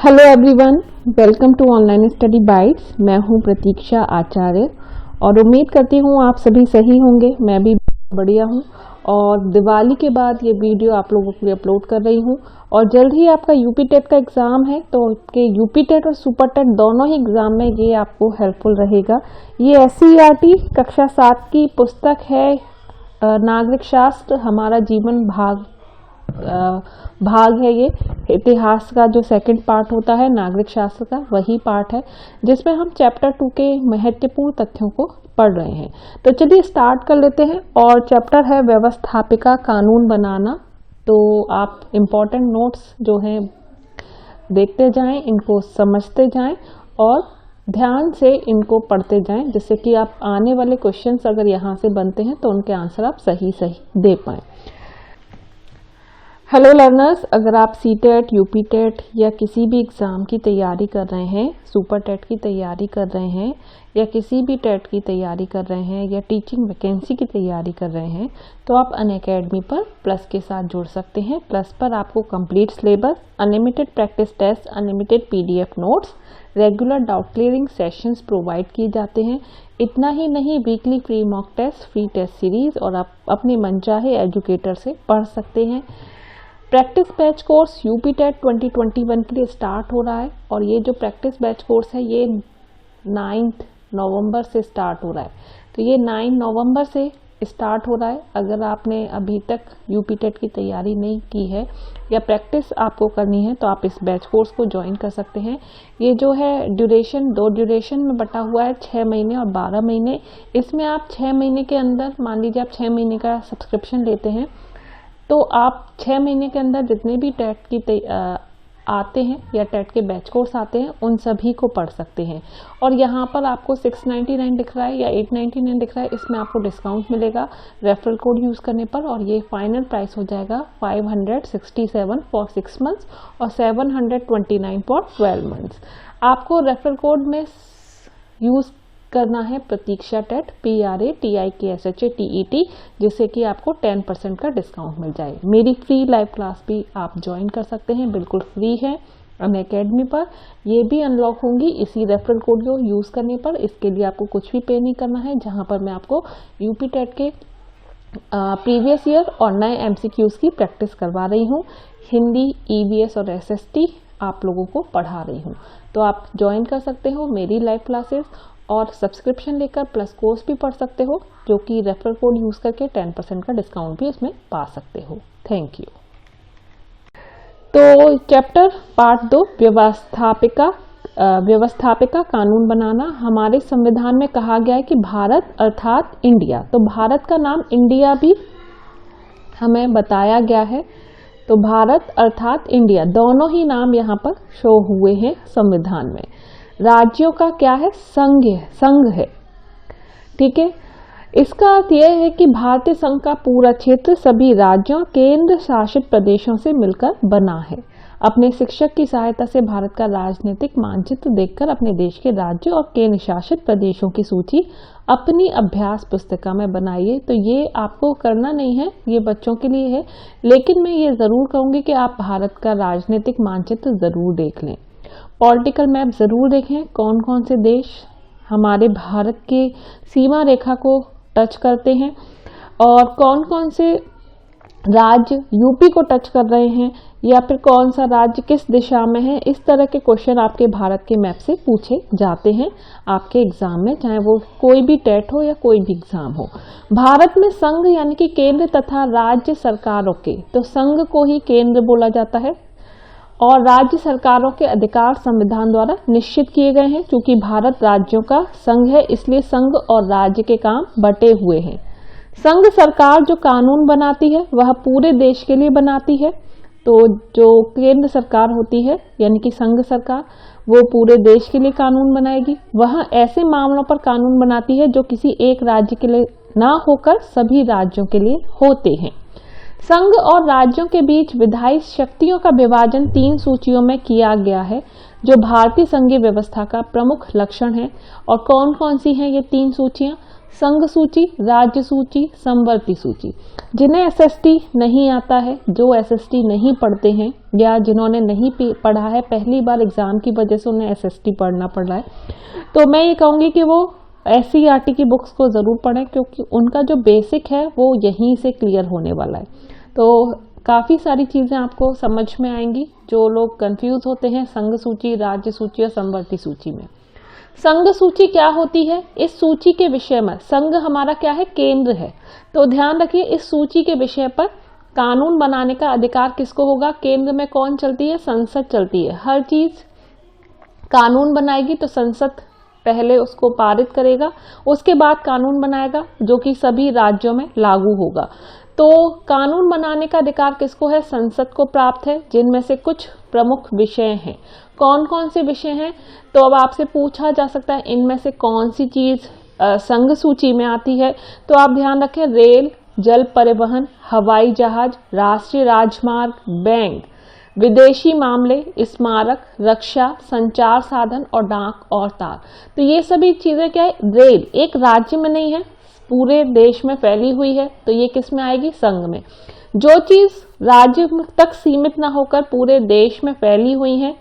Hello everyone, welcome to online study bytes. मैं हूं प्रतीक्षा आचार्य और उम्मीद करती हूं आप सभी सही होंगे। मैं भी बढ़िया हूं और दिवाली के बाद ये वीडियो आप लोगों के लिए अपलोड कर रही हूं। और जल्द ही आपका यूपी टेट का एग्ज़ाम है, तो आपके यूपी टेट और सुपर टेट दोनों ही एग्ज़ाम में ये आपको हेल्पफुल रहेगा। ये SCERT कक्षा 7 की पुस्तक है, नागरिक शास्त्र हमारा जीवन भाग है। ये इतिहास का जो सेकंड पार्ट होता है नागरिक शास्त्र का, वही पार्ट है जिसमें हम चैप्टर 2 के महत्वपूर्ण तथ्यों को पढ़ रहे हैं। तो चलिए स्टार्ट कर लेते हैं। और चैप्टर है व्यवस्थापिका कानून बनाना। तो आप इम्पोर्टेंट नोट्स जो हैं देखते जाएं, इनको समझते जाएं और ध्यान से इनको पढ़ते जाएं, जिससे कि आप आने वाले क्वेश्चंस अगर यहाँ से बनते हैं तो उनके आंसर आप सही दे पाएं। हेलो लर्नर्स, अगर आप CTET, UP टेट या किसी भी एग्ज़ाम की तैयारी कर रहे हैं, सुपर टेट की तैयारी कर रहे हैं या किसी भी टेट की तैयारी कर रहे हैं या टीचिंग वैकेंसी की तैयारी कर रहे हैं, तो आप अनअकैडमी पर प्लस के साथ जुड़ सकते हैं। प्लस पर आपको complete syllabus, unlimited practice test, unlimited PDF notes, regular doubt clearing sessions provide किए जाते हैं। इतना ही नहीं, weekly free mock test, free test series और आप अपने मनचाहे एजुकेटर से पढ़ सकते हैं। Practice batch course UP TET 2021 के लिए स्टार्ट हो रहा है और ये जो प्रैक्टिस बैच कोर्स है ये 9 नवंबर से स्टार्ट हो रहा है। तो ये 9 नवंबर से स्टार्ट हो रहा है। अगर आपने अभी तक यूपी टेट की तैयारी नहीं की है या प्रैक्टिस आपको करनी है तो आप इस बैच कोर्स को ज्वाइन कर सकते हैं। ये जो है ड्यूरेशन 2 ड्यूरेशन में बटा हुआ है, 6 महीने और 12 महीने। इसमें आप 6 महीने के अंदर, मान लीजिए आप 6 महीने का सब्सक्रिप्शन लेते हैं, तो आप 6 महीने के अंदर जितने भी टेट की आते हैं या टेट के बैच कोर्स आते हैं उन सभी को पढ़ सकते हैं। और यहाँ पर आपको 699 दिख रहा है या 899 दिख रहा है, इसमें आपको डिस्काउंट मिलेगा रेफरल कोड यूज़ करने पर। और ये फाइनल प्राइस हो जाएगा 567 फॉर 6 मंथ्स और 729 फॉर 12 मंथ्स। आपको रेफरल कोड में यूज़ करना है प्रतीक्षा टेट, PRATIKSHATET, जिससे कि आपको 10% का डिस्काउंट मिल जाए। मेरी फ्री लाइव क्लास भी आप ज्वाइन कर सकते हैं, बिल्कुल फ्री है अनअकैडमी पर। ये भी अनलॉक होंगी इसी रेफरल कोड को यूज़ करने पर। इसके लिए आपको कुछ भी पे नहीं करना है। जहां पर मैं आपको यूपी टेट के प्रीवियस ईयर और नए MCQs की प्रैक्टिस करवा रही हूँ। हिंदी, EVS और SST आप लोगों को पढ़ा रही हूँ। तो आप ज्वाइन कर सकते हो मेरी लाइव क्लासेस और सब्सक्रिप्शन लेकर प्लस कोर्स भी पढ़ सकते हो, जो कि रेफरल कोड यूज़ करके 10% का डिस्काउंट भी उसमें पा सकते हो। Thank you. तो चैप्टर पार्ट 2, व्यवस्थापिका कानून बनाना। हमारे संविधान में कहा गया है कि भारत अर्थात इंडिया, तो भारत का नाम इंडिया भी हमें बताया गया है। तो भारत अर्थात इंडिया, दोनों ही नाम यहाँ पर शो हुए हैं संविधान में। राज्यों का क्या है? संघ है। ठीक है, इसका अर्थ यह है कि भारतीय संघ का पूरा क्षेत्र सभी राज्यों, केंद्र शासित प्रदेशों से मिलकर बना है। अपने शिक्षक की सहायता से भारत का राजनीतिक मानचित्र देखकर अपने देश के राज्य और केंद्र शासित प्रदेशों की सूची अपनी अभ्यास पुस्तिका में बनाइए। तो ये आपको करना नहीं है, ये बच्चों के लिए है, लेकिन मैं ये जरूर कहूंगी कि आप भारत का राजनीतिक मानचित्र जरूर देख लें। पॉलिटिकल मैप ज़रूर देखें, कौन कौन से देश हमारे भारत के सीमा रेखा को टच करते हैं और कौन कौन से राज्य यूपी को टच कर रहे हैं या फिर कौन सा राज्य किस दिशा में है। इस तरह के क्वेश्चन आपके भारत के मैप से पूछे जाते हैं आपके एग्जाम में, चाहे वो कोई भी टेट हो या कोई भी एग्जाम हो। भारत में संघ यानी कि केंद्र तथा राज्य सरकारों के, तो संघ को ही केंद्र बोला जाता है और राज्य सरकारों के अधिकार संविधान द्वारा निश्चित किए गए हैं। क्योंकि भारत राज्यों का संघ है, इसलिए संघ और राज्य के काम बटे हुए हैं। संघ सरकार जो कानून बनाती है वह पूरे देश के लिए बनाती है। तो जो केंद्र सरकार होती है यानी कि संघ सरकार, वो पूरे देश के लिए कानून बनाएगी। वह ऐसे मामलों पर कानून बनाती है जो किसी एक राज्य के लिए ना होकर सभी राज्यों के लिए होते हैं। संघ और राज्यों के बीच विधायी शक्तियों का विभाजन 3 सूचियों में किया गया है, जो भारतीय संघीय व्यवस्था का प्रमुख लक्षण है। और कौन कौन सी हैं ये 3 सूचियां? संघ सूची, राज्य सूची, समवर्ती सूची। जिन्हें एसएसटी नहीं आता है, जो एसएसटी नहीं पढ़ते हैं या जिन्होंने नहीं पढ़ा है, पहली बार एग्जाम की वजह से उन्हें एसएसटी पढ़ना पड़ रहा है, तो मैं ये कहूँगी कि वो एससीईआरटी की बुक्स को ज़रूर पढ़ें, क्योंकि उनका जो बेसिक है वो यहीं से क्लियर होने वाला है। तो काफ़ी सारी चीज़ें आपको समझ में आएंगी जो लोग कंफ्यूज होते हैं संघ सूची, राज्य सूची और समवर्ती सूची में। संघ सूची क्या होती है? इस सूची के विषय में, संघ हमारा क्या है? केंद्र है। तो ध्यान रखिए, इस सूची के विषय पर कानून बनाने का अधिकार किसको होगा? केंद्र में कौन चलती है? संसद चलती है। हर चीज कानून बनाएगी तो संसद पहले उसको पारित करेगा, उसके बाद कानून बनाएगा जो कि सभी राज्यों में लागू होगा। तो कानून बनाने का अधिकार किसको है? संसद को प्राप्त है, जिनमें से कुछ प्रमुख विषय हैं। कौन कौन से विषय हैं? तो अब आपसे पूछा जा सकता है इनमें से कौन सी चीज संघ सूची में आती है। तो आप ध्यान रखें, रेल, जल परिवहन, हवाई जहाज, राष्ट्रीय राजमार्ग, बैंक, विदेशी मामले, स्मारक, रक्षा, संचार साधन और डाक और तार। तो ये सभी चीजें क्या है? रेल एक राज्य में नहीं है, पूरे देश में फैली हुई है, तो ये किस में आएगी? संघ में। जो चीज राज्य तक सीमित ना होकर पूरे देश में फैली हुई है,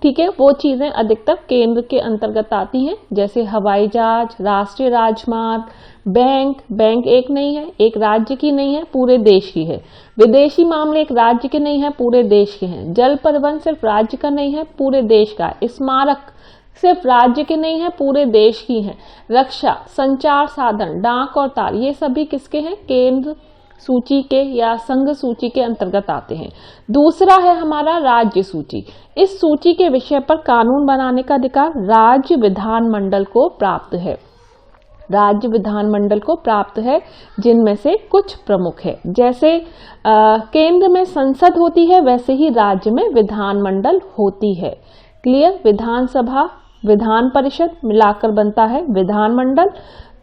ठीक है, वो चीजें अधिकतर केंद्र के अंतर्गत आती हैं, जैसे हवाई जहाज, राष्ट्रीय राजमार्ग, बैंक एक नहीं है, एक राज्य की नहीं है, पूरे देश की है। विदेशी मामले एक राज्य के नहीं है, पूरे देश के हैं। जल परिवहन सिर्फ राज्य का नहीं है, पूरे देश का है। स्मारक सिर्फ राज्य के नहीं है, पूरे देश की है। रक्षा, संचार साधन, डाक और तार, ये सभी किसके हैं? केंद्र सूची के या संघ सूची के अंतर्गत आते हैं। दूसरा है हमारा राज्य सूची। इस सूची के विषय पर कानून बनाने का अधिकार राज्य विधानमंडल को प्राप्त है। राज्य विधानमंडल को प्राप्त है, जिनमें से कुछ प्रमुख है। जैसे केंद्र में संसद होती है, वैसे ही राज्य में विधानमंडल होती है। क्लियर? विधानसभा, विधान परिषद मिलाकर बनता है विधानमंडल।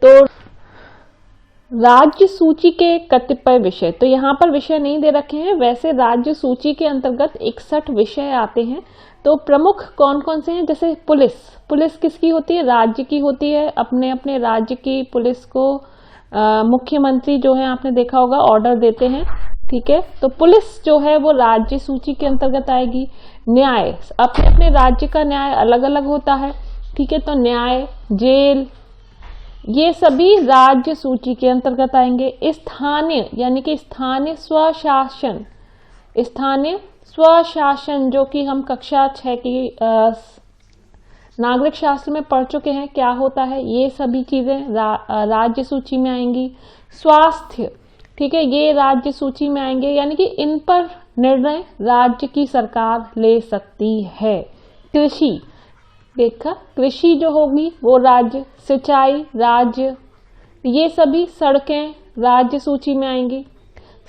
तो राज्य सूची के कतिपय विषय, तो यहाँ पर विषय नहीं दे रखे हैं, वैसे राज्य सूची के अंतर्गत 61 विषय आते हैं। तो प्रमुख कौन कौन से हैं? जैसे पुलिस किसकी होती है? राज्य की होती है। अपने अपने राज्य की पुलिस को मुख्यमंत्री जो है, आपने देखा होगा, ऑर्डर देते हैं, ठीक है। तो पुलिस जो है वो राज्य सूची के अंतर्गत आएगी। न्याय, अपने अपने राज्य का न्याय अलग अलग होता है, ठीक है, तो न्याय, जेल, ये सभी राज्य सूची के अंतर्गत आएंगे। स्थानीय यानी कि स्थानीय स्वशासन जो कि हम कक्षा 6 की नागरिक शास्त्र में पढ़ चुके हैं, क्या होता है, ये सभी चीजें राज्य सूची में आएंगी। स्वास्थ्य, ठीक है, ये राज्य सूची में आएंगे, यानी कि इन पर निर्णय राज्य की सरकार ले सकती है। कृषि, देखा, कृषि जो होगी वो राज्य, सिंचाई राज्य, ये सभी, सड़कें राज्य सूची में आएंगी,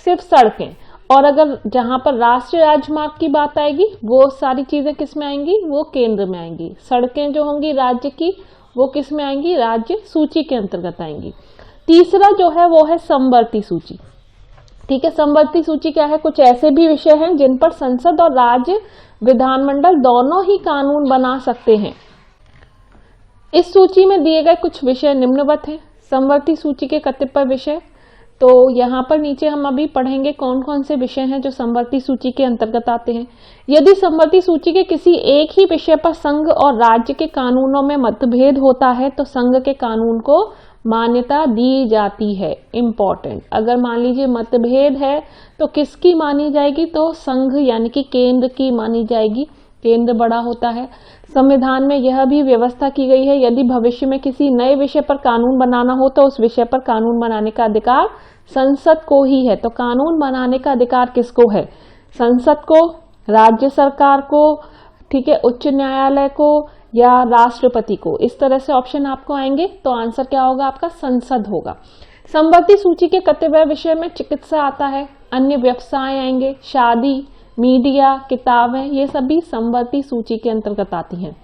सिर्फ सड़कें। और अगर जहां पर राष्ट्रीय राजमार्ग की बात आएगी, वो सारी चीजें किस में आएंगी? वो केंद्र में आएंगी। सड़कें जो होंगी राज्य की, वो किस में आएंगी? राज्य सूची के अंतर्गत आएंगी। तीसरा जो है वो है समवर्ती सूची, ठीक है। समवर्ती सूची क्या है? कुछ ऐसे भी विषय हैं जिन पर संसद और राज्य विधानमंडल दोनों ही कानून बना सकते हैं। इस सूची में दिए गए कुछ विषय निम्नवत हैं। समवर्ती सूची के कतिपय विषय, तो यहाँ पर नीचे हम अभी पढ़ेंगे कौन कौन से विषय हैं जो समवर्ती सूची के अंतर्गत आते हैं। यदि समवर्ती सूची के किसी एक ही विषय पर संघ और राज्य के कानूनों में मतभेद होता है तो संघ के कानून को मान्यता दी जाती है। इंपॉर्टेंट, अगर मान लीजिए मतभेद है तो किसकी मानी जाएगी? तो संघ यानी कि केंद्र की मानी जाएगी। केंद्र बड़ा होता है। संविधान में यह भी व्यवस्था की गई है, यदि भविष्य में किसी नए विषय पर कानून बनाना हो तो उस विषय पर कानून बनाने का अधिकार संसद को ही है। तो कानून बनाने का अधिकार किसको है? संसद को, राज्य सरकार को, ठीक है, उच्च न्यायालय को या राष्ट्रपति को। इस तरह से ऑप्शन आपको आएंगे, तो आंसर क्या होगा आपका? संसद होगा। समवर्ती सूची के कतिपय विषय में चिकित्सा आता है, अन्य व्यवसाय आएंगे, शादी, मीडिया, किताबें, ये सभी समवर्ती सूची के अंतर्गत आती हैं,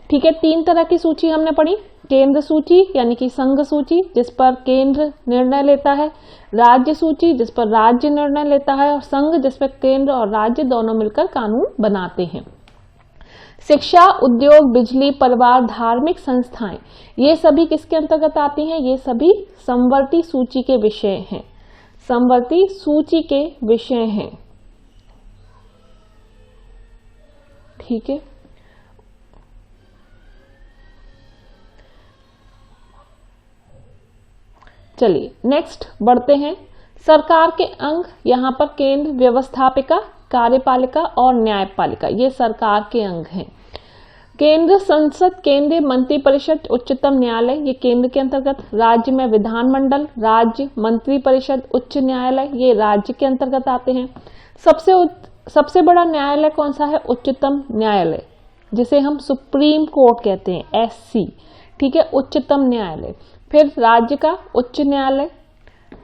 ठीक है। 3 तरह की सूची हमने पढ़ी। केंद्र सूची यानी कि संघ सूची, जिस पर केंद्र निर्णय लेता है, राज्य सूची जिस पर राज्य निर्णय लेता है, और संघ जिस पर केंद्र और राज्य दोनों मिलकर कानून बनाते हैं। शिक्षा, उद्योग, बिजली, परिवार, धार्मिक संस्थाएं, ये सभी किसके अंतर्गत आती हैं? ये सभी समवर्ती सूची के विषय हैं, समवर्ती सूची के विषय हैं। ठीक है, चलिए नेक्स्ट बढ़ते हैं। सरकार के अंग, यहाँ पर केंद्र, व्यवस्थापिका, कार्यपालिका और न्यायपालिका, ये सरकार के अंग हैं। केंद्र संसद, केंद्रीय मंत्रिपरिषद, उच्चतम न्यायालय, ये केंद्र के अंतर्गत। राज्य में विधानमंडल, राज्य मंत्रिपरिषद, उच्च न्यायालय, ये राज्य के अंतर्गत आते हैं। सबसे बड़ा न्यायालय कौन सा है? उच्चतम न्यायालय, जिसे हम सुप्रीम कोर्ट कहते हैं, SC। ठीक है, उच्चतम न्यायालय। फिर राज्य का उच्च न्यायालय।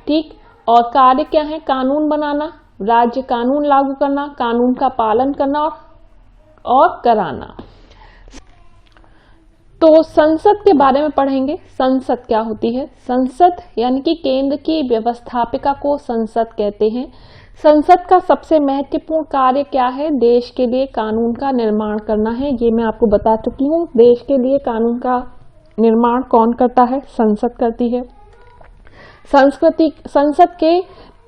ठीक, और कार्य क्या है? कानून बनाना, राज्य कानून लागू करना, कानून का पालन करना और कराना। तो संसद के बारे में पढ़ेंगे। संसद क्या होती है? संसद यानी कि केंद्र की व्यवस्थापिका को संसद कहते हैं। संसद का सबसे महत्वपूर्ण कार्य क्या है? देश के लिए कानून का निर्माण करना है। ये मैं आपको बता चुकी हूँ। देश के लिए कानून का निर्माण कौन करता है? संसद करती है। संसद के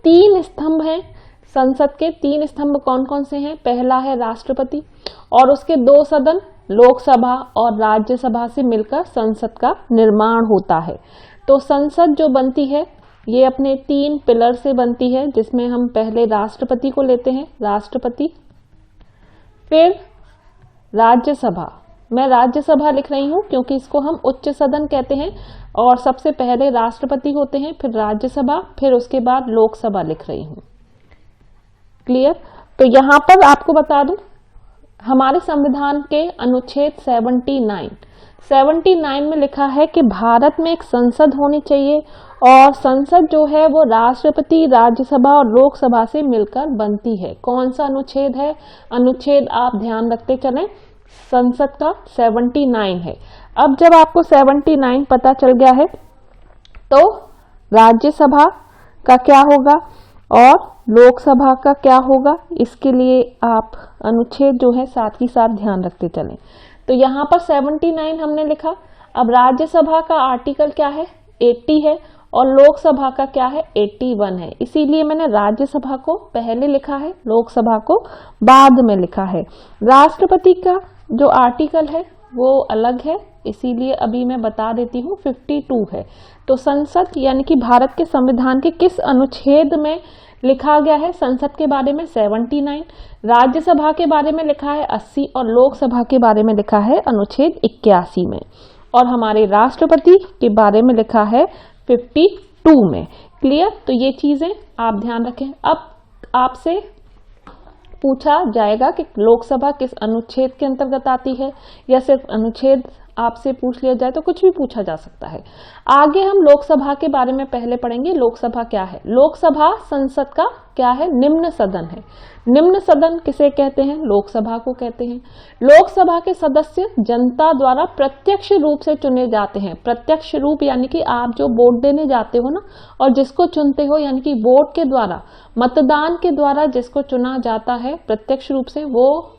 3 स्तंभ हैं। संसद के 3 स्तंभ कौन कौन से हैं? पहला है राष्ट्रपति और उसके 2 सदन, लोकसभा और राज्यसभा से मिलकर संसद का निर्माण होता है। तो संसद जो बनती है ये अपने 3 पिलर से बनती है, जिसमें हम पहले राष्ट्रपति को लेते हैं, राष्ट्रपति, फिर राज्यसभा। मैं राज्यसभा लिख रही हूं क्योंकि इसको हम उच्च सदन कहते हैं, और सबसे पहले राष्ट्रपति होते हैं, फिर राज्यसभा, फिर उसके बाद लोकसभा लिख रही हूं। क्लियर? तो यहां पर आपको बता दूं, हमारे संविधान के अनुच्छेद 79 में लिखा है कि भारत में एक संसद होनी चाहिए, और संसद जो है वो राष्ट्रपति, राज्यसभा और लोकसभा से मिलकर बनती है। कौन सा अनुच्छेद है? अनुच्छेद आप ध्यान रखते चलें, संसद का 79 है। अब जब आपको 79 पता चल गया है तो राज्यसभा का क्या होगा और लोकसभा का क्या होगा, इसके लिए आप अनुच्छेद जो है साथ ही साथ ध्यान रखते चलें। तो यहाँ पर 79 हमने लिखा। अब राज्यसभा का आर्टिकल क्या है? 80 है, और लोकसभा का क्या है? 81 है। इसीलिए मैंने राज्यसभा को पहले लिखा है, लोकसभा को बाद में लिखा है। राष्ट्रपति का जो आर्टिकल है वो अलग है, इसीलिए अभी मैं बता देती हूँ, 52 है। तो संसद यानी कि भारत के संविधान के किस अनुच्छेद में लिखा गया है संसद के बारे में? 79। राज्यसभा के बारे में लिखा है 80 और लोकसभा के बारे में लिखा है अनुच्छेद 81 में, और हमारे राष्ट्रपति के बारे में लिखा है 52 में। क्लियर? तो ये चीजें आप ध्यान रखें। अब आपसे पूछा जाएगा कि लोकसभा किस अनुच्छेद के अंतर्गत आती है, या सिर्फ अनुच्छेद आपसे पूछ लिया जाए तो कुछ भी पूछा जा सकता है। आगे हम लोकसभा के बारे में पहले पढ़ेंगे। लोकसभा क्या है? लोकसभा संसद का क्या है? निम्न सदन है। निम्न सदन किसे कहते हैं? लोकसभा को कहते हैं। लोकसभा के सदस्य जनता द्वारा प्रत्यक्ष रूप से चुने जाते हैं। प्रत्यक्ष रूप यानी कि आप जो वोट देने जाते हो ना, और जिसको चुनते हो, यानी कि वोट के द्वारा, मतदान के द्वारा जिसको चुना जाता है प्रत्यक्ष रूप से, वो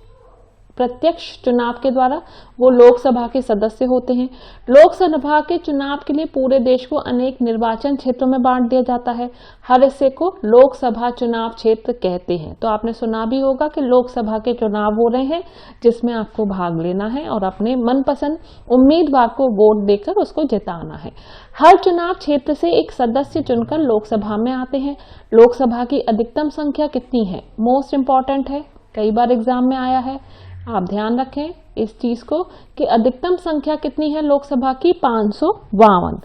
प्रत्यक्ष चुनाव के द्वारा वो लोकसभा के सदस्य होते हैं। लोकसभा के चुनाव के लिए पूरे देश को अनेक निर्वाचन क्षेत्रों में बांट दिया जाता है। हर हिस्से को लोकसभा चुनाव क्षेत्र कहते हैं। तो आपने सुना भी होगा कि लोकसभा के चुनाव हो रहे हैं, जिसमें आपको भाग लेना है और अपने मनपसंद उम्मीदवार को वोट देकर उसको जिताना है। हर चुनाव क्षेत्र से एक सदस्य चुनकर लोकसभा में आते हैं। लोकसभा की अधिकतम संख्या कितनी है? मोस्ट इंपॉर्टेंट है, कई बार एग्जाम में आया है, आप ध्यान रखें इस चीज को कि अधिकतम संख्या कितनी है लोकसभा की? 552।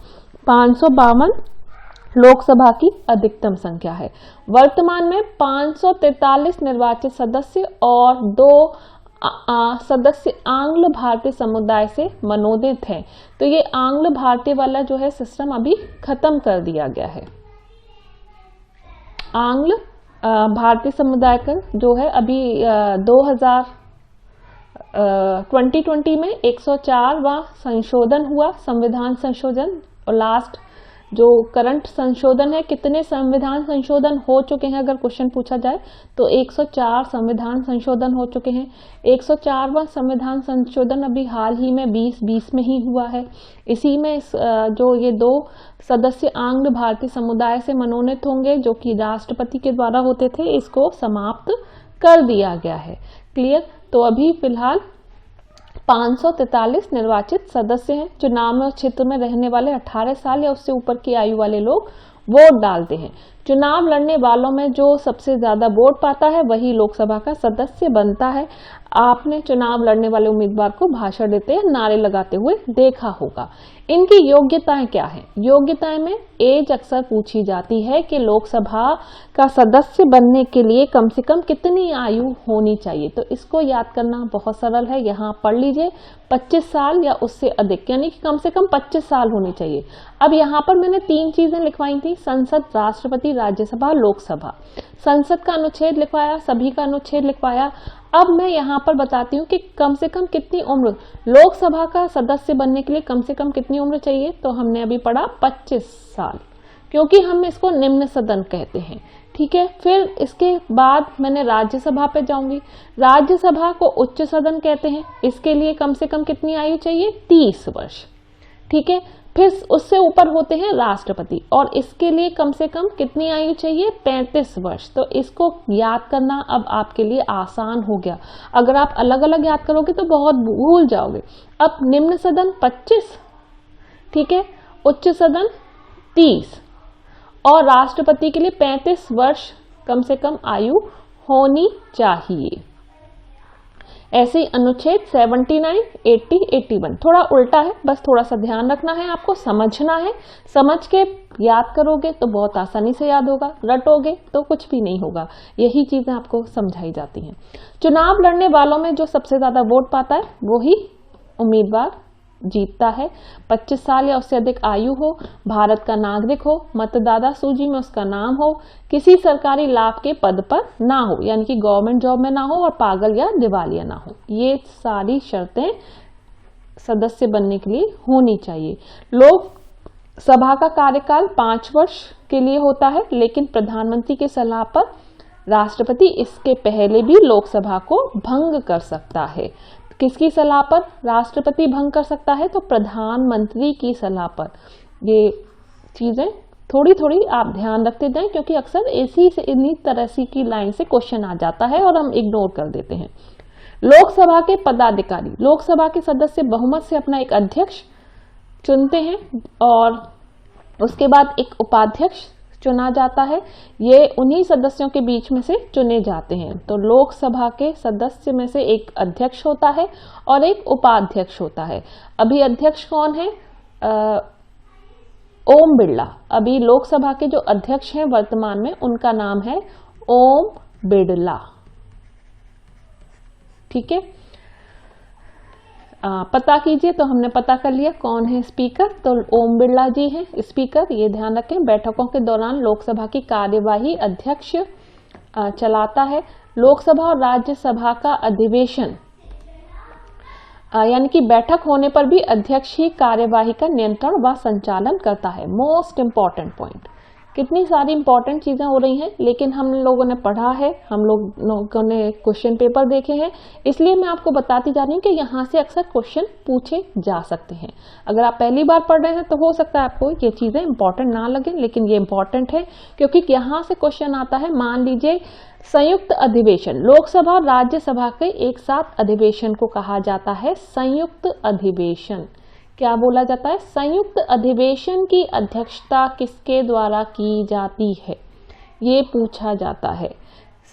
552 लोकसभा की अधिकतम संख्या है। वर्तमान में 543 निर्वाचित सदस्य और 2 सदस्य आंग्ल भारतीय समुदाय से मनोनीत हैं। तो ये आंग्ल भारतीय वाला जो है सिस्टम अभी खत्म कर दिया गया है। आंग्ल भारतीय समुदाय का जो है अभी 2020 में 104वां संशोधन हुआ, संविधान संशोधन, और लास्ट जो करंट संशोधन है, कितने संविधान संशोधन हो चुके हैं अगर क्वेश्चन पूछा जाए तो 104 संविधान संशोधन हो चुके हैं। 104वां संविधान संशोधन अभी हाल ही में 2020 में ही हुआ है। इसी में जो ये 2 सदस्य आंग्ल भारतीय समुदाय से मनोनीत होंगे जो कि राष्ट्रपति के द्वारा होते थे, इसको समाप्त कर दिया गया है। क्लियर। तो अभी फिलहाल 543 निर्वाचित सदस्य हैं। चुनाव में उस क्षेत्र में रहने वाले 18 साल या उससे ऊपर की आयु वाले लोग वोट डालते हैं। चुनाव लड़ने वालों में जो सबसे ज्यादा वोट पाता है वही लोकसभा का सदस्य बनता है। आपने चुनाव लड़ने वाले उम्मीदवार को भाषण देते या नारे लगाते हुए देखा होगा। इनकी योग्यताएं क्या है? योग्यताएं में एज अक्सर पूछी जाती है कि लोकसभा का सदस्य बनने के लिए कम से कम कितनी आयु होनी चाहिए। तो इसको याद करना बहुत सरल है, यहाँ पढ़ लीजिए 25 साल या उससे अधिक, यानी कि कम से कम 25 साल होनी चाहिए। अब यहाँ पर मैंने 3 चीजें लिखवाई थी, संसद, राष्ट्रपति, राज्यसभा, लोकसभा। संसद का अनुच्छेद लिखवाया, सभी का अनुच्छेद लिखवाया। अब मैं यहाँ पर बताती हूँ कि कम से कम कितनी उम्र लोकसभा का सदस्य बनने के लिए कम से कम कितनी उम्र चाहिए। तो हमने अभी पढ़ा 25 साल, क्योंकि हम इसको निम्न सदन कहते हैं। ठीक है। फिर इसके बाद मैंने राज्यसभा पे जाऊंगी। राज्यसभा को उच्च सदन कहते हैं। इसके लिए कम से कम कितनी आयु चाहिए? 30 वर्ष। ठीक है। फिर उससे ऊपर होते हैं राष्ट्रपति, और इसके लिए कम से कम कितनी आयु चाहिए? 35 वर्ष। तो इसको याद करना अब आपके लिए आसान हो गया। अगर आप अलग अलग याद करोगे तो बहुत भूल जाओगे। अब निम्न सदन 25, ठीक है, उच्च सदन 30 और राष्ट्रपति के लिए 35 वर्ष कम से कम आयु होनी चाहिए। ऐसे ही अनुच्छेद 79, 80, 81 थोड़ा उल्टा है, बस थोड़ा सा ध्यान रखना है, आपको समझना है। समझ के याद करोगे तो बहुत आसानी से याद होगा, रटोगे तो कुछ भी नहीं होगा। यही चीजें आपको समझाई जाती हैं। चुनाव लड़ने वालों में जो सबसे ज्यादा वोट पाता है वही उम्मीदवार जीतता है। 25 साल या उससे अधिक आयु हो, भारत का नागरिक हो, मतदाता सूची में उसका नाम हो, किसी सरकारी लाभ के पद पर ना हो, यानी कि गवर्नमेंट जॉब में ना हो, और पागल या दिवालिया ना हो। ये सारी शर्तें सदस्य बनने के लिए होनी चाहिए। लोकसभा का कार्यकाल 5 वर्ष के लिए होता है, लेकिन प्रधानमंत्री की सलाह पर राष्ट्रपति इसके पहले भी लोकसभा को भंग कर सकता है। किसकी सलाह पर राष्ट्रपति भंग कर सकता है? तो प्रधानमंत्री की सलाह पर। ये चीजें थोड़ी थोड़ी आप ध्यान रखते जाएं, क्योंकि अक्सर इन्हीं तरह की लाइन से क्वेश्चन आ जाता है और हम इग्नोर कर देते हैं। लोकसभा के पदाधिकारी, लोकसभा के सदस्य बहुमत से अपना एक अध्यक्ष चुनते हैं और उसके बाद एक उपाध्यक्ष चुना जाता है। ये उन्हीं सदस्यों के बीच में से चुने जाते हैं। तो लोकसभा के सदस्य में से एक अध्यक्ष होता है और एक उपाध्यक्ष होता है। अभी अध्यक्ष कौन है? ओम बिड़ला। अभी लोकसभा के जो अध्यक्ष हैं वर्तमान में, उनका नाम है ओम बिड़ला। ठीक है। पता कीजिए। तो हमने पता कर लिया कौन है स्पीकर, तो ओम बिड़ला जी हैं स्पीकर। ये ध्यान रखें, बैठकों के दौरान लोकसभा की कार्यवाही अध्यक्ष चलाता है। लोकसभा और राज्यसभा का अधिवेशन यानी कि बैठक होने पर भी अध्यक्ष ही कार्यवाही का नियंत्रण व संचालन करता है। Most important point. कितनी सारी इंपॉर्टेंट चीजें हो रही हैं, लेकिन हम लोगों ने पढ़ा है, हम लोगों ने क्वेश्चन पेपर देखे हैं, इसलिए मैं आपको बताती जा रही हूँ कि यहाँ से अक्सर क्वेश्चन पूछे जा सकते हैं। अगर आप पहली बार पढ़ रहे हैं तो हो सकता है आपको ये चीजें इंपॉर्टेंट ना लगे, लेकिन ये इंपॉर्टेंट है, क्योंकि यहाँ से क्वेश्चन आता है। मान लीजिए संयुक्त अधिवेशन, लोकसभा और राज्यसभा के एक साथ अधिवेशन को कहा जाता है संयुक्त अधिवेशन। क्या बोला जाता है? संयुक्त अधिवेशन की अध्यक्षता किसके द्वारा की जाती है, ये पूछा जाता है।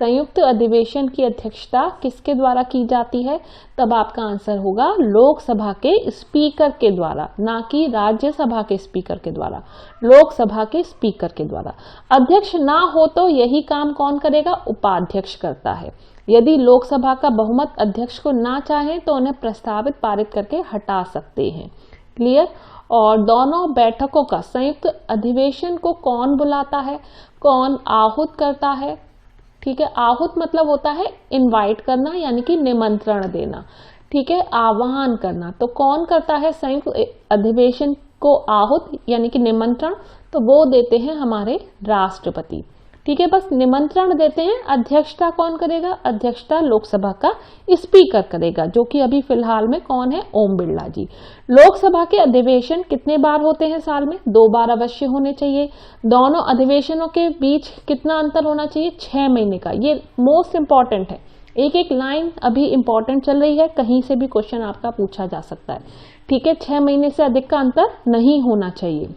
संयुक्त अधिवेशन की अध्यक्षता किसके द्वारा की जाती है? तब आपका आंसर होगा लोकसभा के स्पीकर के द्वारा, ना कि राज्यसभा के स्पीकर के द्वारा, लोकसभा के स्पीकर के द्वारा। अध्यक्ष ना हो तो यही काम कौन करेगा? उपाध्यक्ष करता है। यदि लोकसभा का बहुमत अध्यक्ष को ना चाहे तो उन्हें प्रस्तावित पारित करके हटा सकते हैं। क्लियर। और दोनों बैठकों का संयुक्त अधिवेशन को कौन बुलाता है, कौन आहूत करता है? ठीक है। आहूत मतलब होता है इनवाइट करना, यानी कि निमंत्रण देना। ठीक है, आह्वान करना। तो कौन करता है संयुक्त अधिवेशन को आहूत यानी कि निमंत्रण, तो वो देते हैं हमारे राष्ट्रपति। ठीक है, बस निमंत्रण देते हैं। अध्यक्षता कौन करेगा? अध्यक्षता लोकसभा का स्पीकर करेगा, जो कि अभी फिलहाल में कौन है? ओम बिरला जी। लोकसभा के अधिवेशन कितने बार होते हैं साल में? 2 बार अवश्य होने चाहिए। दोनों अधिवेशनों के बीच कितना अंतर होना चाहिए? 6 महीने का। ये मोस्ट इंपॉर्टेंट है, एक एक लाइन अभी इंपॉर्टेंट चल रही है, कहीं से भी क्वेश्चन आपका पूछा जा सकता है। ठीक है, 6 महीने से अधिक का अंतर नहीं होना चाहिए।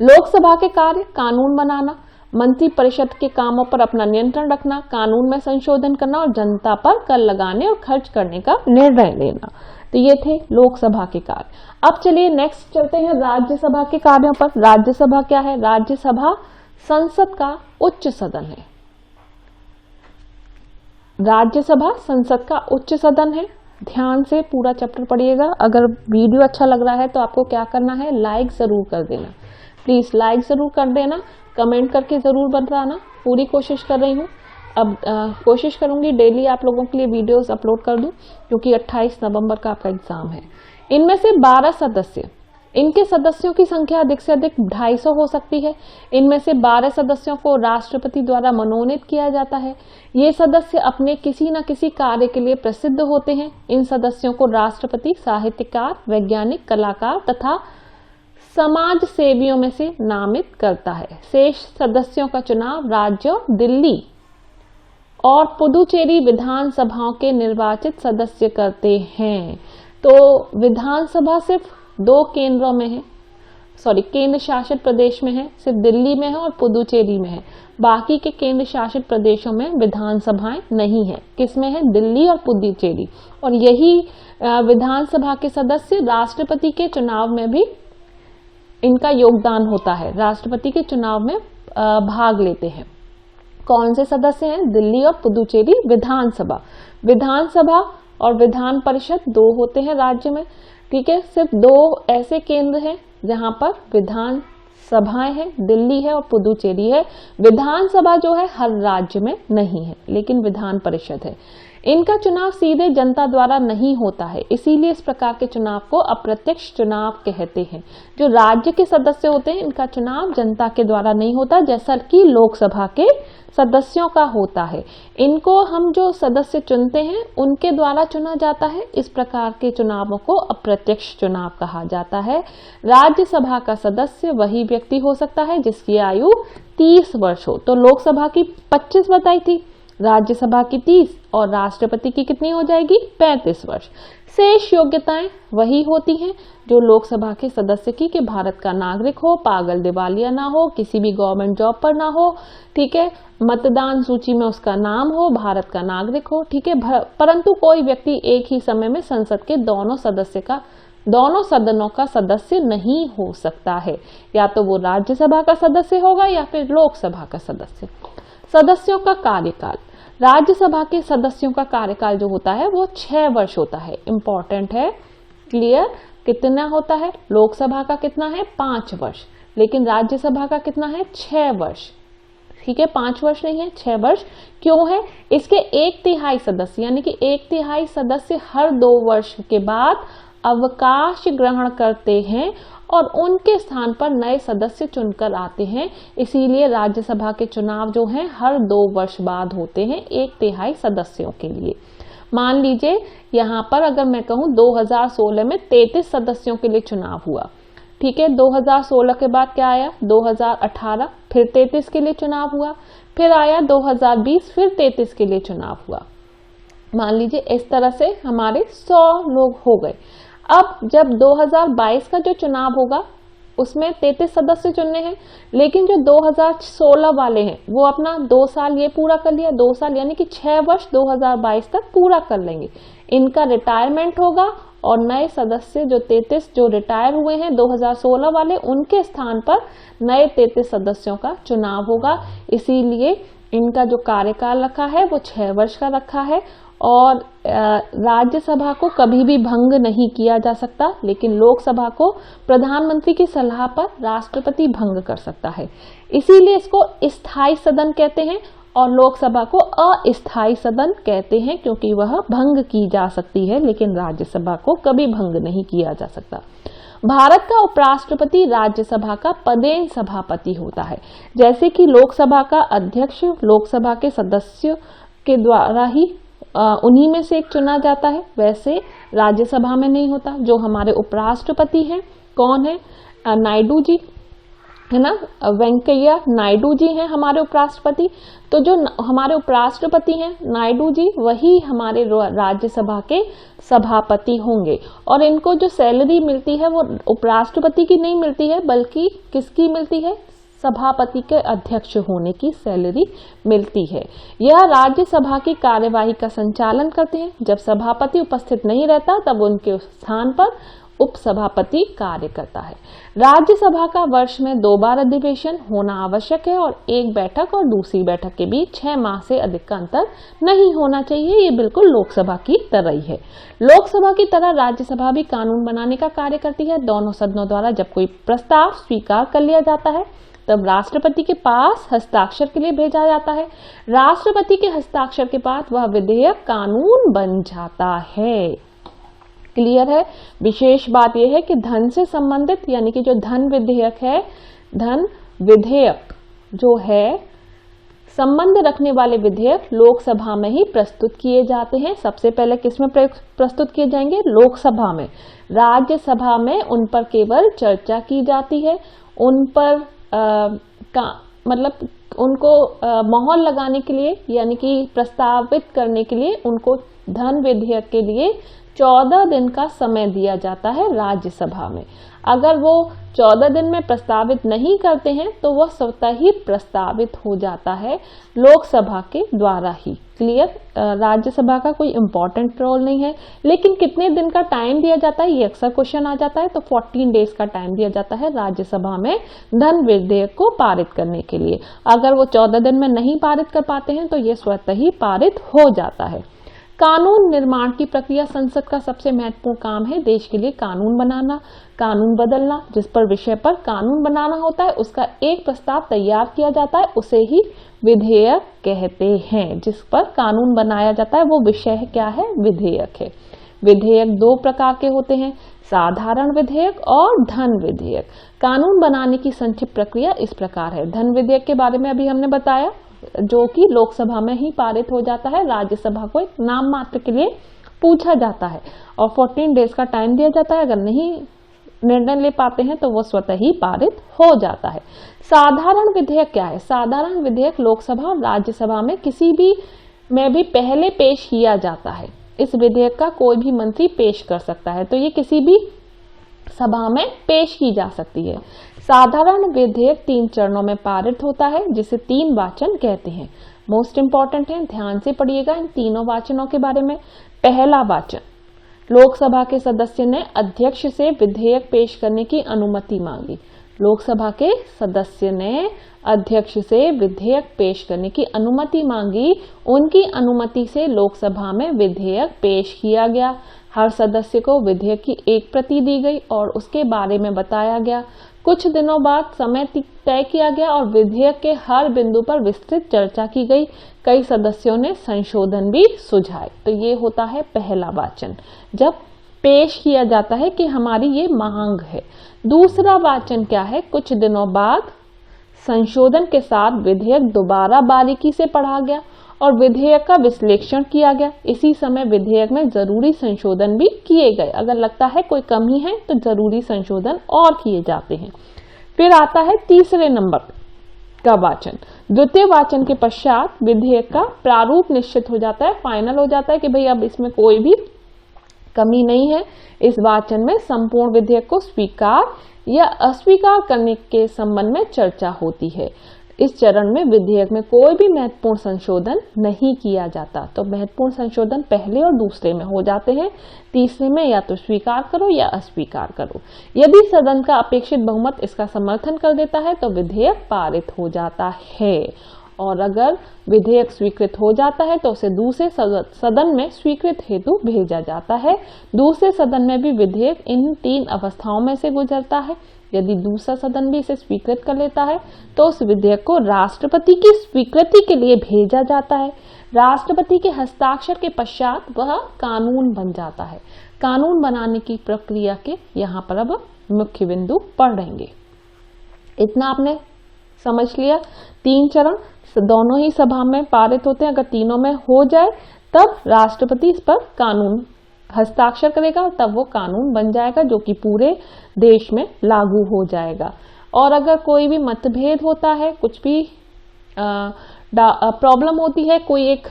लोकसभा के कार्य कानून बनाना, मंत्री परिषद के कामों पर अपना नियंत्रण रखना, कानून में संशोधन करना और जनता पर कर लगाने और खर्च करने का निर्णय लेना। तो ये थे लोकसभा के कार्य। अब चलिए नेक्स्ट चलते हैं राज्यसभा के कार्यों पर। राज्यसभा क्या है? राज्यसभा संसद का उच्च सदन है। राज्यसभा संसद का उच्च सदन है। ध्यान से पूरा चैप्टर पढ़िएगा। अगर वीडियो अच्छा लग रहा है तो आपको क्या करना है? लाइक जरूर कर देना, प्लीज लाइक जरूर कर देना, कमेंट करके जरूर बताना। पूरी कोशिश कर रही हूँ, अब कोशिश करूंगी डेली आप लोगों के लिए वीडियोस अपलोड कर दूं, क्योंकि 28 नवंबर का आपका एग्जाम है। इनमें से 12 सदस्य, इनके सदस्यों की संख्या अधिक से अधिक 250 हो सकती है। इनमें से 12 सदस्यों को राष्ट्रपति द्वारा मनोनीत किया जाता है। ये सदस्य अपने किसी न किसी कार्य के लिए प्रसिद्ध होते हैं। इन सदस्यों को राष्ट्रपति साहित्यकार, वैज्ञानिक, कलाकार तथा समाज सेवियों में से नामित करता है। शेष सदस्यों का चुनाव राज्य, दिल्ली और पुदुचेरी विधानसभाओं के निर्वाचित सदस्य करते हैं। तो विधानसभा सिर्फ 2 केंद्रों में है, केंद्र शासित प्रदेश में है, सिर्फ दिल्ली में है और पुदुचेरी में है। बाकी के केंद्र शासित प्रदेशों में विधानसभाएं नहीं है। किसमें है? दिल्ली और पुदुचेरी। और यही विधानसभा के सदस्य राष्ट्रपति के चुनाव में भी इनका योगदान होता है, राष्ट्रपति के चुनाव में भाग लेते हैं। कौन से सदस्य हैं? दिल्ली और पुदुचेरी विधानसभा। विधानसभा और विधान परिषद 2 होते हैं राज्य में। ठीक है, सिर्फ 2 ऐसे केंद्र हैं जहां पर विधान सभाएं हैं, दिल्ली है और पुदुचेरी है। विधानसभा जो है हर राज्य में नहीं है, लेकिन विधान परिषद है। इनका चुनाव सीधे जनता द्वारा नहीं होता है, इसीलिए इस प्रकार के चुनाव को अप्रत्यक्ष चुनाव कहते हैं। जो राज्य के सदस्य होते हैं, इनका चुनाव जनता के द्वारा नहीं होता, जैसा कि लोकसभा के सदस्यों का होता है। इनको हम जो सदस्य चुनते हैं उनके द्वारा चुना जाता है। इस प्रकार के चुनावों को अप्रत्यक्ष चुनाव कहा जाता है। राज्यसभा का सदस्य वही व्यक्ति हो सकता है जिसकी आयु 30 वर्ष हो। तो लोकसभा की 25 बताई थी, राज्यसभा की 30 और राष्ट्रपति की कितनी हो जाएगी? 35 वर्ष। शेष योग्यताएं वही होती हैं जो लोकसभा के सदस्य की, कि भारत का नागरिक हो, पागल दिवालिया ना हो, किसी भी गवर्नमेंट जॉब पर ना हो, ठीक है, मतदान सूची में उसका नाम हो, भारत का नागरिक हो, ठीक है। परंतु कोई व्यक्ति एक ही समय में संसद के दोनों सदनों का सदस्य नहीं हो सकता है। या तो वो राज्यसभा का सदस्य होगा या फिर लोकसभा का सदस्य। सदस्यों का कार्यकाल, राज्यसभा के सदस्यों का कार्यकाल जो होता है वो 6 वर्ष होता है। इंपॉर्टेंट है, क्लियर? कितना होता है? लोकसभा का कितना है? 5 वर्ष, लेकिन राज्यसभा का कितना है? 6 वर्ष। ठीक है, 5 वर्ष नहीं है, 6 वर्ष। क्यों है? इसके 1/3 सदस्य, यानी कि 1/3 सदस्य हर 2 वर्ष के बाद अवकाश ग्रहण करते हैं और उनके स्थान पर नए सदस्य चुनकर आते हैं। इसीलिए राज्यसभा के चुनाव जो हैं हर 2 वर्ष बाद होते हैं 1/3 सदस्यों के लिए। मान लीजिए यहाँ पर अगर मैं कहूँ 2016 में 33 सदस्यों के लिए चुनाव हुआ, ठीक है। 2016 के बाद क्या आया? 2018 फिर 33 के लिए चुनाव हुआ, फिर आया 2020 फिर 33 के लिए चुनाव हुआ। मान लीजिए इस तरह से हमारे 100 लोग हो गए। अब जब 2022 का जो चुनाव होगा उसमें 33 सदस्य चुनने हैं, लेकिन जो 2016 वाले हैं वो अपना 2 साल ये पूरा कर लिया, 2 साल यानी कि 6 वर्ष 2022 तक पूरा कर लेंगे। इनका रिटायरमेंट होगा और नए सदस्य जो 33 जो रिटायर हुए हैं 2016 वाले, उनके स्थान पर नए 33 सदस्यों का चुनाव होगा। इसीलिए इनका जो कार्यकाल रखा है वो 6 वर्ष का रखा है और राज्यसभा को कभी भी भंग नहीं किया जा सकता, लेकिन लोकसभा को प्रधानमंत्री की सलाह पर राष्ट्रपति भंग कर सकता है। इसीलिए इसको स्थायी सदन कहते हैं और लोकसभा को अस्थायी सदन कहते हैं क्योंकि वह भंग की जा सकती है, लेकिन राज्यसभा को कभी भंग नहीं किया जा सकता। भारत का उपराष्ट्रपति राज्यसभा का पदेन सभापति होता है। जैसे कि लोकसभा का अध्यक्ष लोकसभा के सदस्यों के द्वारा ही उन्हीं में से एक चुना जाता है, वैसे राज्यसभा में नहीं होता। जो हमारे उपराष्ट्रपति हैं, कौन है? नायडू जी, है ना, वेंकैया नायडू जी हैं हमारे उपराष्ट्रपति। तो जो हमारे उपराष्ट्रपति हैं नायडू जी, वही हमारे राज्यसभा के सभापति होंगे। और इनको जो सैलरी मिलती है वो उपराष्ट्रपति की नहीं मिलती है, बल्कि किसकी मिलती है? सभापति के अध्यक्ष होने की सैलरी मिलती है। यह राज्यसभा की कार्यवाही का संचालन करते हैं। जब सभापति उपस्थित नहीं रहता तब उनके स्थान पर उपसभापति कार्य करता है। राज्यसभा का वर्ष में 2 बार अधिवेशन होना आवश्यक है और एक बैठक और दूसरी बैठक के बीच 6 माह से अधिक का अंतर नहीं होना चाहिए। ये बिल्कुल लोकसभा की तरह ही है। लोकसभा की तरह राज्यसभा भी कानून बनाने का कार्य करती है। दोनों सदनों द्वारा जब कोई प्रस्ताव स्वीकार कर लिया जाता है तब राष्ट्रपति के पास हस्ताक्षर के लिए भेजा जाता है। राष्ट्रपति के हस्ताक्षर के बाद वह विधेयक कानून बन जाता है। क्लियर है? विशेष बात यह है कि धन से संबंधित, यानी कि जो धन विधेयक है, धन विधेयक जो है, संबंध रखने वाले विधेयक लोकसभा में ही प्रस्तुत किए जाते हैं। सबसे पहले किसमें प्रस्तुत किए जाएंगे? लोकसभा में। राज्यसभा में उन पर केवल चर्चा की जाती है, उन पर मतलब उनको मोहर लगाने के लिए, यानी कि प्रस्तावित करने के लिए उनको धन विधेयक के लिए 14 दिन का समय दिया जाता है राज्यसभा में। अगर वो 14 दिन में प्रस्तावित नहीं करते हैं तो वह स्वतः ही प्रस्तावित हो जाता है लोकसभा के द्वारा ही। क्लियर? राज्यसभा का कोई इम्पोर्टेंट रोल नहीं है। लेकिन कितने दिन का टाइम दिया जाता है, ये अक्सर क्वेश्चन आ जाता है। तो 14 डेज का टाइम दिया जाता है राज्यसभा में धन विधेयक को पारित करने के लिए। अगर वो 14 दिन में नहीं पारित कर पाते हैं तो ये स्वतः ही पारित हो जाता है। कानून निर्माण की प्रक्रिया संसद का सबसे महत्वपूर्ण काम है। देश के लिए कानून बनाना, कानून बदलना, जिस पर विषय पर कानून बनाना होता है उसका एक प्रस्ताव तैयार किया जाता है, उसे ही विधेयक कहते हैं। जिस पर कानून बनाया जाता है वो विषय क्या है? विधेयक है। विधेयक 2 प्रकार के होते हैं, साधारण विधेयक और धन विधेयक। कानून बनाने की संक्षिप्त प्रक्रिया इस प्रकार है। धन विधेयक के बारे में अभी हमने बताया, जो कि लोकसभा में ही पारित हो जाता है। राज्यसभा को एक नाम मात्र के लिए पूछा जाता है और 14 डेज का टाइम दिया जाता है। अगर नहीं निर्णय ले पाते हैं तो वो स्वतः ही पारित हो जाता है। साधारण विधेयक क्या है? साधारण विधेयक लोकसभा और राज्यसभा में किसी भी में भी पहले पेश किया जाता है। इस विधेयक का कोई भी मंत्री पेश कर सकता है, तो ये किसी भी सभा में पेश की जा सकती है। साधारण विधेयक 3 चरणों में पारित होता है, जिसे 3 वाचन कहते हैं। मोस्ट इंपॉर्टेंट है, ध्यान से पढ़िएगा इन तीनों वाचनों के बारे में। पहला वाचन, लोकसभा के सदस्य ने अध्यक्ष से विधेयक पेश करने की अनुमति मांगी। लोकसभा के सदस्य ने अध्यक्ष से विधेयक पेश करने की अनुमति मांगी। उनकी अनुमति से लोकसभा में विधेयक पेश किया गया। हर सदस्य को विधेयक की एक प्रति दी गई और उसके बारे में बताया गया। कुछ दिनों बाद समय तय किया गया और विधेयक के हर बिंदु पर विस्तृत चर्चा की गई। कई सदस्यों ने संशोधन भी सुझाए। तो ये होता है पहला वाचन, जब पेश किया जाता है कि हमारी ये मांग है। दूसरा वाचन क्या है? कुछ दिनों बाद संशोधन के साथ विधेयक दोबारा बारीकी से पढ़ा गया और विधेयक का विश्लेषण किया गया। इसी समय विधेयक में जरूरी संशोधन भी किए गए। अगर लगता है कोई कमी है तो जरूरी संशोधन और किए जाते हैं। फिर आता है तीसरे नंबर का वाचन। द्वितीय वाचन के पश्चात विधेयक का प्रारूप निश्चित हो जाता है, फाइनल हो जाता है कि भाई अब इसमें कोई भी कमी नहीं है। इस वाचन में संपूर्ण विधेयक को स्वीकार या अस्वीकार करने के संबंध में चर्चा होती है। इस चरण में विधेयक में कोई भी महत्वपूर्ण संशोधन नहीं किया जाता। तो महत्वपूर्ण संशोधन पहले और दूसरे में हो जाते हैं, तीसरे में या तो स्वीकार करो या अस्वीकार करो। यदि सदन का अपेक्षित बहुमत इसका समर्थन कर देता है तो विधेयक पारित हो जाता है। और अगर विधेयक स्वीकृत हो जाता है तो उसे दूसरे सदन में स्वीकृत हेतु भेजा जाता है। दूसरे सदन में भी विधेयक इन 3 अवस्थाओं में से गुजरता है। यदि दूसरा सदन भी इसे स्वीकृत कर लेता है तो उस विधेयक को राष्ट्रपति की स्वीकृति के लिए भेजा जाता है। राष्ट्रपति के हस्ताक्षर के पश्चात वह कानून बन जाता है। कानून बनाने की प्रक्रिया के यहाँ पर अब मुख्य बिंदु पढ़ेंगे। इतना आपने समझ लिया। 3 चरण दोनों ही सभा में पारित होते हैं। अगर तीनों में हो जाए तब राष्ट्रपति इस पर कानून हस्ताक्षर करेगा, तब वो कानून बन जाएगा जो कि पूरे देश में लागू हो जाएगा। और अगर कोई भी मतभेद होता है, कुछ भी प्रॉब्लम होती है, कोई एक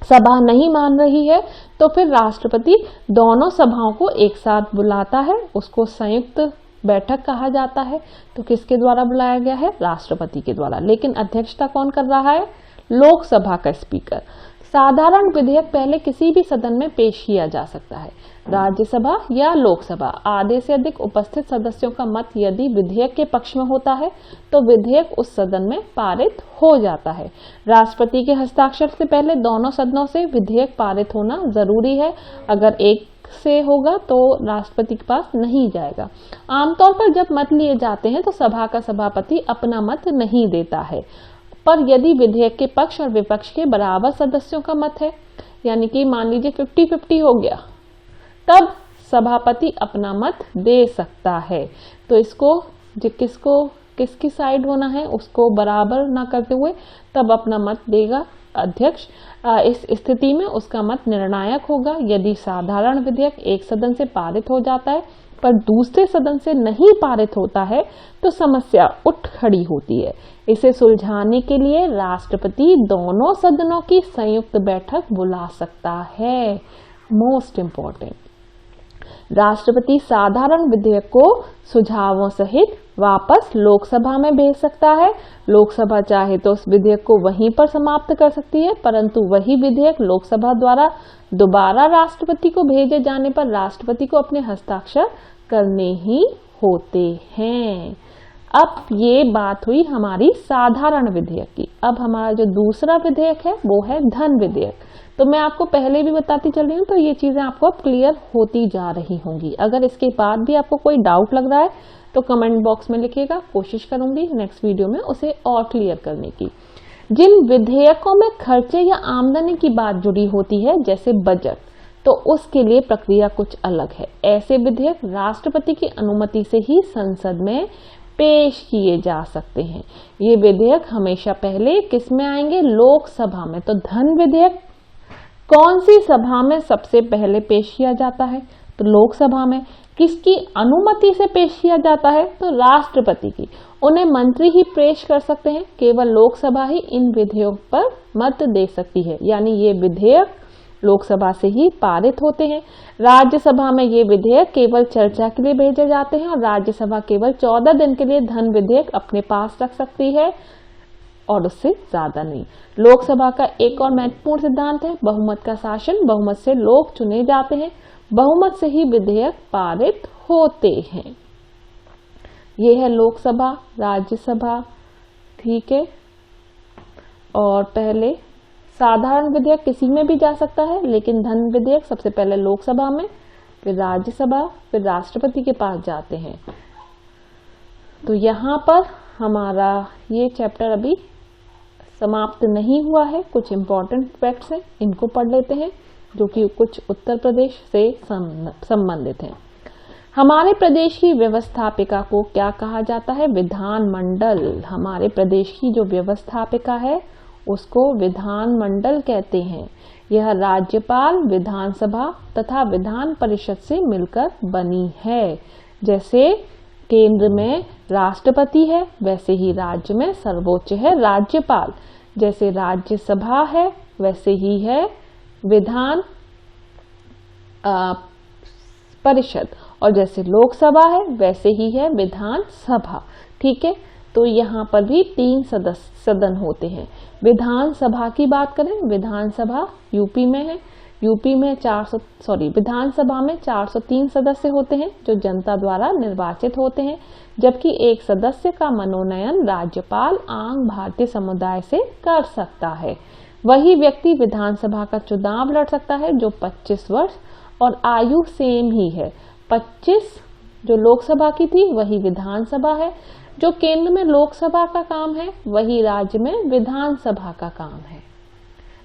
सभा नहीं मान रही है, तो फिर राष्ट्रपति दोनों सभाओं को एक साथ बुलाता है। उसको संयुक्त बैठक कहा जाता है। तो किसके द्वारा बुलाया गया है? राष्ट्रपति के द्वारा। लेकिन अध्यक्षता कौन कर रहा है? लोकसभा का स्पीकर। साधारण विधेयक पहले किसी भी सदन में पेश किया जा सकता है, राज्यसभा या लोकसभा। आधे से अधिक उपस्थित सदस्यों का मत यदि विधेयक के पक्ष में होता है तो विधेयक उस सदन में पारित हो जाता है। राष्ट्रपति के हस्ताक्षर से पहले दोनों सदनों से विधेयक पारित होना जरूरी है। अगर एक से होगा तो राष्ट्रपति के पास नहीं जाएगा। आमतौर पर जब मत लिए जाते हैं तो सभा का सभापति अपना मत नहीं देता है, पर यदि विधेयक के पक्ष और विपक्ष के बराबर सदस्यों का मत है, यानी कि मान लीजिए 50-50 हो गया, तब सभापति अपना मत दे सकता है। तो इसको किसकी साइड होना है उसको बराबर ना करते हुए तब अपना मत देगा अध्यक्ष। इस स्थिति में उसका मत निर्णायक होगा। यदि साधारण विधेयक एक सदन से पारित हो जाता है पर दूसरे सदन से नहीं पारित होता है तो समस्या उठ खड़ी होती है। इसे सुलझाने के लिए राष्ट्रपति दोनों सदनों की संयुक्त बैठक बुला सकता है। मोस्ट इंपॉर्टेंट, राष्ट्रपति साधारण विधेयक को सुझावों सहित वापस लोकसभा में भेज सकता है। लोकसभा चाहे तो उस विधेयक को वहीं पर समाप्त कर सकती है, परंतु वही विधेयक लोकसभा द्वारा दोबारा राष्ट्रपति को भेजे जाने पर राष्ट्रपति को अपने हस्ताक्षर करने ही होते हैं। अब ये बात हुई हमारी साधारण विधेयक की। अब हमारा जो दूसरा विधेयक है वो है धन विधेयक। तो मैं आपको पहले भी बताती चल रही हूँ, तो ये चीजें आपको अब क्लियर होती जा रही होंगी। अगर इसके बाद भी आपको कोई डाउट लग रहा है तो कमेंट बॉक्स में लिखिएगा, कोशिश करूंगी नेक्स्ट वीडियो में उसे और क्लियर करने की। जिन विधेयकों में खर्चे या आमदनी की बात जुड़ी होती है, जैसे बजट, तो उसके लिए प्रक्रिया कुछ अलग है। ऐसे विधेयक राष्ट्रपति की अनुमति से ही संसद में पेश किए जा सकते हैं। ये विधेयक हमेशा पहले किस में आएंगे? लोकसभा में। तो धन विधेयक कौन सी सभा में सबसे पहले पेश किया जाता है? तो लोकसभा में। किसकी अनुमति से पेश किया जाता है? तो राष्ट्रपति की। उन्हें मंत्री ही पेश कर सकते हैं, केवल लोकसभा ही इन विधेयकों पर मत दे सकती है, यानी ये विधेयक लोकसभा से ही पारित होते हैं। राज्यसभा में ये विधेयक केवल चर्चा के लिए भेजे जाते हैं और राज्यसभा केवल 14 दिन के लिए धन विधेयक अपने पास रख सकती है और उससे ज्यादा नहीं। लोकसभा का एक और महत्वपूर्ण सिद्धांत है बहुमत का शासन। बहुमत से लोग चुने जाते हैं, बहुमत से ही विधेयक पारित होते हैं। ये है लोकसभा, राज्यसभा, ठीक है। और पहले साधारण विधेयक किसी में भी जा सकता है, लेकिन धन विधेयक सबसे पहले लोकसभा में, फिर राज्यसभा, फिर राष्ट्रपति के पास जाते हैं। तो यहाँ पर हमारा ये चैप्टर अभी समाप्त नहीं हुआ है। कुछ इंपॉर्टेंट फैक्ट्स हैं, इनको पढ़ लेते हैं, जो कि कुछ उत्तर प्रदेश से संबंधित हैं। हमारे प्रदेश की व्यवस्थापिका को क्या कहा जाता है? विधानमंडल। हमारे प्रदेश की जो व्यवस्थापिका है उसको विधानमंडल कहते हैं। यह राज्यपाल, विधानसभा तथा विधान परिषद से मिलकर बनी है। जैसे केंद्र में राष्ट्रपति है, वैसे ही राज्य में सर्वोच्च है राज्यपाल। जैसे राज्यसभा है वैसे ही है विधान परिषद, और जैसे लोकसभा है वैसे ही है विधान सभा, ठीक है। तो यहाँ पर भी 3 सदन होते हैं। विधानसभा की बात करें, विधानसभा यूपी में है, यूपी में विधानसभा में 403 सदस्य होते हैं जो जनता द्वारा निर्वाचित होते हैं, जबकि एक सदस्य का मनोनयन राज्यपाल आम भारतीय समुदाय से कर सकता है। वही व्यक्ति विधानसभा का चुनाव लड़ सकता है जो 25 वर्ष और आयु सेम ही है। 25 जो लोकसभा की थी वही विधानसभा है। जो केंद्र में लोकसभा का काम है वही राज्य में विधानसभा का काम है।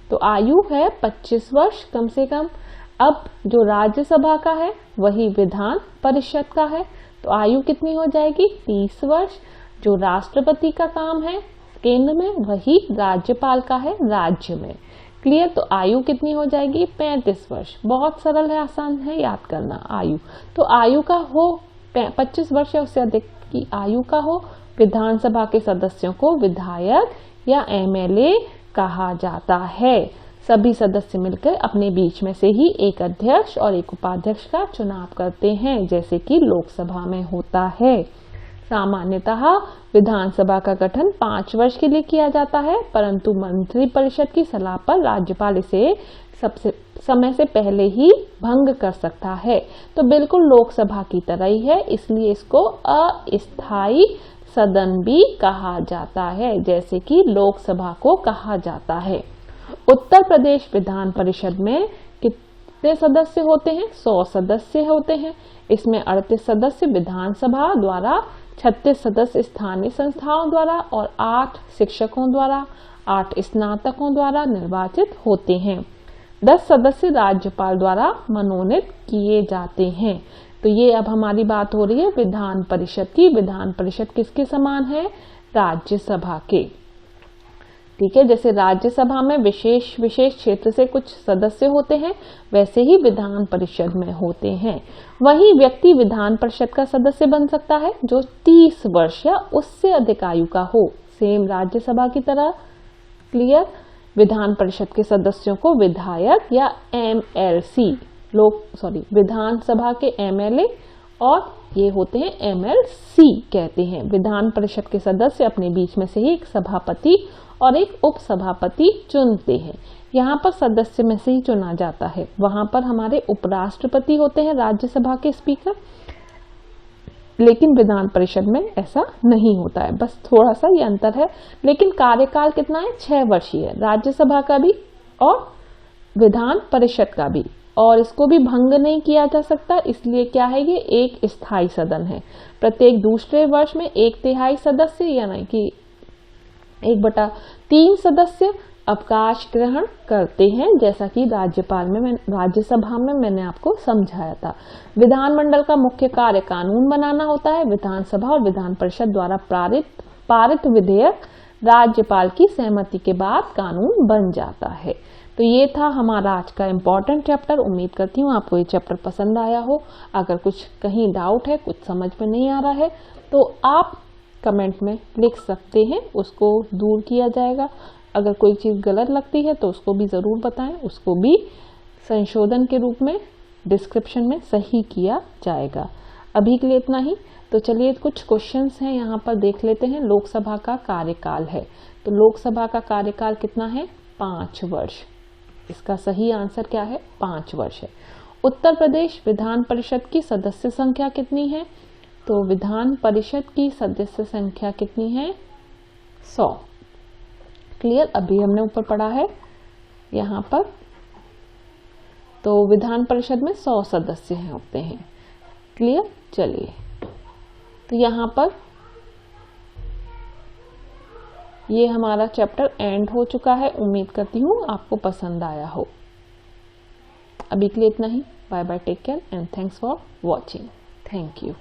तो आयु है 25 वर्ष कम से कम। अब जो राज्यसभा का है वही विधान परिषद का है, तो आयु कितनी हो जाएगी? 30 वर्ष। जो राष्ट्रपति का काम है केंद्र में वही राज्यपाल का है राज्य में। क्लियर? तो आयु कितनी हो जाएगी? 35 वर्ष। बहुत सरल है, आसान है याद करना आयु। तो आयु का हो 25 वर्ष या उससे अधिक की आयु का हो। विधानसभा के सदस्यों को विधायक या एमएलए कहा जाता है। सभी सदस्य मिलकर अपने बीच में से ही एक अध्यक्ष और एक उपाध्यक्ष का चुनाव करते हैं, जैसे कि लोकसभा में होता है। सामान्यतः विधानसभा का गठन 5 वर्ष के लिए किया जाता है, परंतु मंत्रिपरिषद की सलाह पर राज्यपाल इसे सबसे समय से पहले ही भंग कर सकता है। तो बिल्कुल लोकसभा की तरह ही है, इसलिए इसको अस्थायी सदन भी कहा जाता है, जैसे कि लोकसभा को कहा जाता है। उत्तर प्रदेश विधान परिषद में कितने सदस्य होते हैं? 100 सदस्य होते हैं। इसमें 38 सदस्य विधानसभा द्वारा, 36 सदस्य स्थानीय संस्थाओं द्वारा और 8 शिक्षकों द्वारा, 8 स्नातकों द्वारा निर्वाचित होते हैं। 10 सदस्य राज्यपाल द्वारा मनोनीत किए जाते हैं। तो ये अब हमारी बात हो रही है विधान परिषद की। विधान परिषद किसके समान है? राज्यसभा के। ठीक है, जैसे राज्यसभा में विशेष क्षेत्र से कुछ सदस्य होते हैं, वैसे ही विधान परिषद में होते हैं। वही व्यक्ति विधान परिषद का सदस्य बन सकता है जो 30 वर्ष या उससे अधिक आयु का हो, सेम राज्यसभा की तरह। क्लियर? विधान परिषद के सदस्यों को विधायक या एमएलसी विधानसभा के एमएलए और ये होते हैं एमएलसी कहते हैं। विधान परिषद के सदस्य अपने बीच में से ही एक सभापति और एक उपसभापति चुनते हैं। यहाँ पर सदस्य में से ही चुना जाता है, वहां पर हमारे उपराष्ट्रपति होते हैं राज्यसभा के स्पीकर, लेकिन विधान परिषद में ऐसा नहीं होता है। बस थोड़ा सा ये अंतर है, लेकिन कार्यकाल कितना है? 6 वर्षीय, राज्यसभा का भी और विधान परिषद का भी, और इसको भी भंग नहीं किया जा सकता, इसलिए क्या है? ये एक स्थायी सदन है। प्रत्येक दूसरे वर्ष में 1/3 सदस्य यानी कि 1/3 सदस्य अवकाश ग्रहण करते हैं, जैसा कि राज्यसभा में मैंने आपको समझाया था। विधानमंडल का मुख्य कार्य कानून बनाना होता है। विधानसभा और विधान परिषद द्वारा पारित विधेयक राज्यपाल की सहमति के बाद कानून बन जाता है। तो ये था हमारा आज का इम्पोर्टेंट चैप्टर। उम्मीद करती हूँ आपको ये चैप्टर पसंद आया हो। अगर कुछ कहीं डाउट है, कुछ समझ में नहीं आ रहा है, तो आप कमेंट में लिख सकते हैं, उसको दूर किया जाएगा। अगर कोई चीज़ गलत लगती है तो उसको भी ज़रूर बताएं, उसको भी संशोधन के रूप में डिस्क्रिप्शन में सही किया जाएगा। अभी के लिए इतना ही। तो चलिए कुछ क्वेश्चंस हैं यहाँ पर देख लेते हैं। लोकसभा का कार्यकाल है, तो लोकसभा का कार्यकाल कितना है? 5 वर्ष। इसका सही आंसर क्या है? 5 वर्ष है। उत्तर प्रदेश विधान परिषद की सदस्य संख्या कितनी है? तो विधान परिषद की सदस्य संख्या कितनी है? 100। क्लियर? अभी हमने ऊपर पढ़ा है यहाँ पर। तो विधान परिषद में 100 सदस्य होते हैं। क्लियर? चलिए, तो यहाँ पर ये हमारा चैप्टर एंड हो चुका है। उम्मीद करती हूँ आपको पसंद आया हो। अभी के लिए इतना ही। Bye bye, take care and thanks for watching. Thank you.